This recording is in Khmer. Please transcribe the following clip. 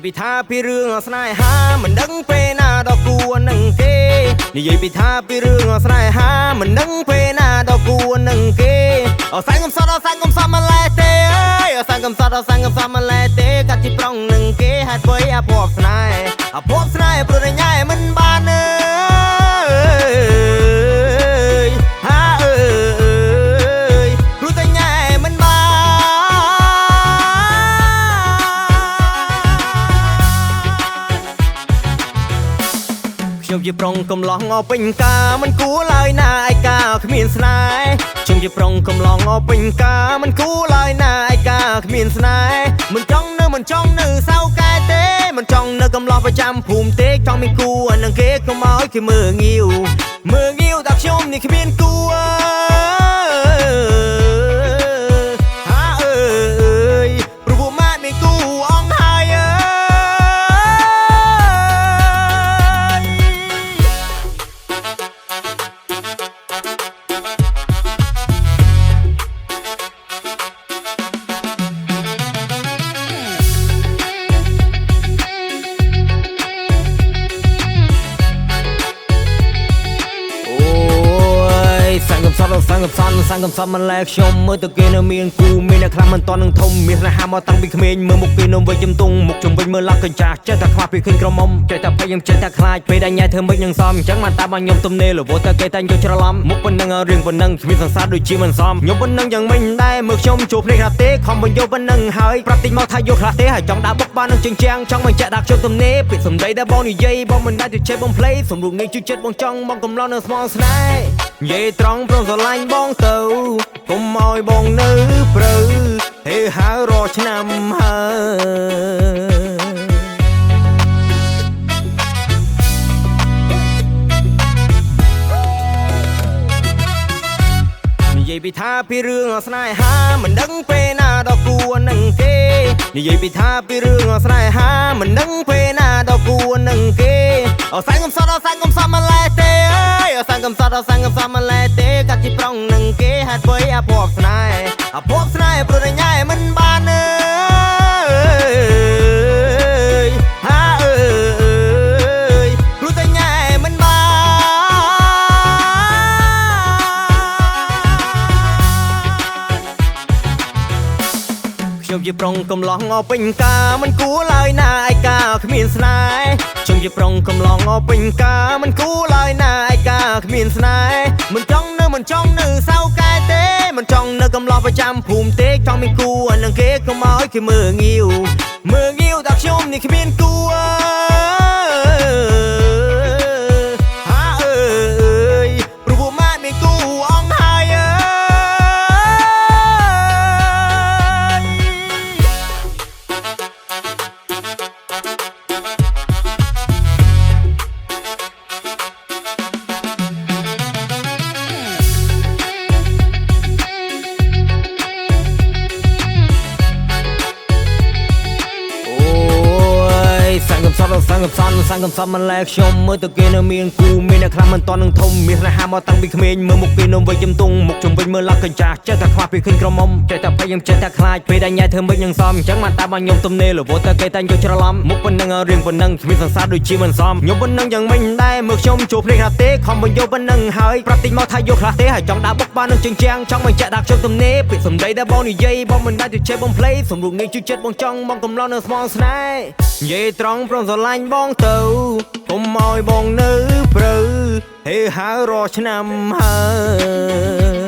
ពីថាពីរឿងស្នេហាមិនដឹងពេលណាដល់គួរនឹងគេនិយាយពីថាពីរឿងស្នេហាមិនដឹងពេលណាដល់គួរនឹងគេអសាញ់កំសត់អសាញ់កំសត់មកឡែទេអើយអសាញ់កំសត់អសាញ់កំសត់មកឡែទេកាត់ទីប្រងនឹងគេហេតុអ្វីអាភ័ព្វស្នេហ៍ព្រោះរញ៉ៃមិនបានអើយហាអើយព្រោះតែញ៉ៃមិនបានខ្ញុំជាប្រុងកំឡោះងពេញការមិនគួរឡើយណាឯកាគ្មានស្នេហ៍ខ្ញុំជាប្រុងកំឡោះងពេញការមិនគួរឡើយណាឯកាគ្មានស្នេហ៍មិនចង់នៅសៅកែទេមិនចង់នៅកំឡោះប្រចាំភូមិទេចង់មានគូនឹងគេកុំឲ្យគេមើងងាវតែខ្ញុំនេះគ្មានគូហាអើយព្រោះម៉ាក់មានគូអងហើយអើសង្កសត់មិនលែខ្ញុំមើលទៅគេនៅមានគូមានអ្នកខ្លះមិនតនឹងធំមានស្នេហាមកតាំងពីក្មេងមើលមុខគេនំវិញជំទង់មុខជំវិញមើលឡាក់កញ្ចាស់ចេះតែខ្វះពីឃើញក្រមុំចេះតែភ័យខ្ញុំចេះតែខ្លាចពេលដែលញ៉ៃធ្វើមិននឹងសមអញ្ចឹងបានតាមខ្ញុំទំនេររវល់តែគេតែយកច្រឡំមុខប៉ុណ្ណឹងរឿងប៉ុណ្ណឹងគ្មានសង្សារដូចជាមិនសមខ្ញុំប៉ុណ្ណឹងយ៉ាងមិញដែរមើលខ្ញុំជួបភ្នែកខ្លះទេខំបញ្យកប៉ុណ្ណឹងហើយប្រាប់តិចមកថាយកខ្លះទេហើយចង់ដាក់បុកបាននឹងជញ្ជាំងចង់បញ្ជាក់ដាក់ខ្ញុំទំនេរពាក្យសម្ដីដែលបងនិយាយបងមិនដែលទៅចេះបងភ្លេចសំរុងនេះជួយចិត្តបងចង់បងកំឡោះនៅស្មងស្នេហ៍និយាយត្រង់ព្រមស្រឡាញ់បងទៅកុំឲ្យបងនៅព្រៅហេហៅរកឆ្នាំហើយនិយាយពីថាពីរឿងស្នេហាមិនដឹងពេលណាដល់គួរនឹងគេនិយាយពីថាពីរឿងស្នេហាមិនដឹងពេលណាដល់គួរនឹងគេអសាញ់កំសត់មកឡែទេអើយអសាញ់កំសត់មកឡែទេកាត់ទីប្រងនឹងគេហេតុអ្វីអាភ័ព្វស្នេហ៍ព្រោះរញ៉ៃមិនបានអើយហាអើយព្រោះតែញ៉ៃមិនបានខ្ញុំជាប្រុងកំឡោះងពេញការមិនគួរឡើយណាឯកាគ្មានស្នេហ៍ខ្ញុំជាប្រុងកំឡោះងពេញការមិនគួរឡើយណាឯកាគ្មានស្នេហ៍មិនចង់នៅសៅកែទេមិនចង់នៅកំឡោះប្រចាំភូមិទេចង់មានគូនឹងគេកុំឲ្យគេមើងងាវតែខ្ញុំនេះគ្មានគូហាអើយព្រោះម៉ាក់មានគូអងហើយអើសង្កសត់មិនលែខ្ញុំមើលទៅគេនៅមានគូមានអ្នកខ្លះមិនតនឹងធំមានស្នេហាមកតាំងពីក្មេងមើលមុខគេនំវិញជំទង់មុខជំវិញមើលឡាក់កញ្ចាស់ចេះតែខ្វះពីឃើញក្រមុំចេះតែភ័យខ្ញុំចេះតែខ្លាចពេលដែលញ៉ៃធ្វើមិននឹងសមអញ្ចឹងបានតាមខ្ញុំទំនេររវល់តែគេតែយកច្រឡំមុខប៉ុណ្ណឹងរឿងប៉ុណ្ណឹងគ្មានសង្សារដូចជាមិនសមខ្ញុំប៉ុណ្ណឹងយ៉ាងមិញដែរមើលខ្ញុំជួបភ្នែកខ្លះទេខំបញ្យកប៉ុណ្ណឹងហើយប្រាប់តិចមកថាយកខ្លះទេហើយចង់ដាក់បុកបាននឹងជញ្ជាំងចង់បញ្ជាក់ដាក់ខ្ញុំទំនេរពាក្យសម្ដីដែលបងនិយាយបងមិនដែលទៅចេះបងភ្លេចសំរុងនេះជួយចិត្តបងចង់បងកំឡោះនៅស្មងស្នេហ៍និយាយត្រង់ព្រមស្រឡាញ់បងទៅកុំឲ្យបងនៅព្រៅហេហៅរកឆ្នាំហើយ